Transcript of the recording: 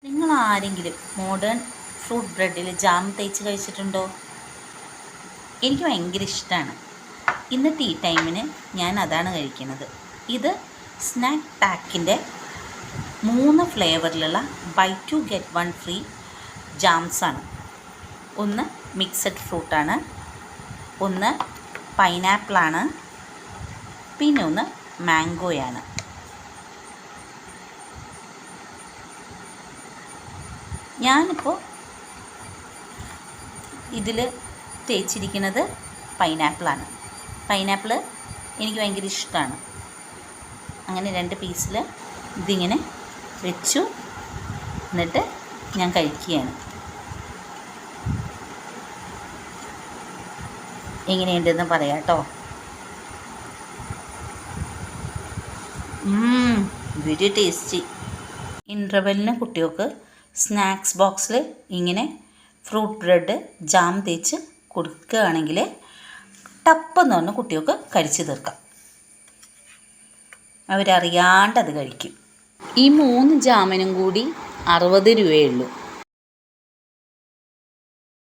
നിങ്ങൾ ആരെങ്കിലും modern fruit ബ്രെഡിൽ jam തേച്ച് കഴിച്ചിട്ടുണ്ടോ? എനിക്ക് ഭയങ്കര ഇഷ്ടമാണ്. ഇന്ന് ടീ ടൈമിന് ഞാൻ അതാണ് കഴിക്കുന്നത്. ഇത് സ്നാക്ക് പാക്കിൻ്റെ 3 ഫ്ലേവറിലുള്ള ബൈ 2 ഗെറ്റ് 1 ഫ്രീ ജാംസാണ്. ഒന്ന് മിക്സഡ് ഫ്രൂട്ടാണ്, ഒന്ന് പൈനാപ്പിളാണ്, പിന്നെ ഒന്ന് മാംഗോയാണ്. ഞാനിപ്പോൾ ഇതിൽ തേച്ചിരിക്കുന്നത് പൈനാപ്പിളാണ്. പൈനാപ്പിൾ എനിക്ക് ഭയങ്കര ഇഷ്ടമാണ്. അങ്ങനെ 2 പീസിൽ ഇതിങ്ങനെ വെച്ചു, എന്നിട്ട് ഞാൻ കഴിക്കുകയാണ്. എങ്ങനെയുണ്ടെന്ന് പറയാം കേട്ടോ. Very tasty. ഇൻ്റർവെല്ലിന് കുട്ടികൾക്ക് സ്നാക്സ് ബോക്സിൽ ഇങ്ങനെ ഫ്രൂട്ട് ബ്രെഡ് ജാം തേച്ച് കൊടുക്കുകയാണെങ്കിൽ ടപ്പെന്ന് പറഞ്ഞ് കുട്ടികൾക്ക് കഴിച്ചു തീർക്കാം. അവരറിയാണ്ട് അത് കഴിക്കും. ഈ 3 ജാമിനും കൂടി 60 രൂപയേ ഉള്ളൂ.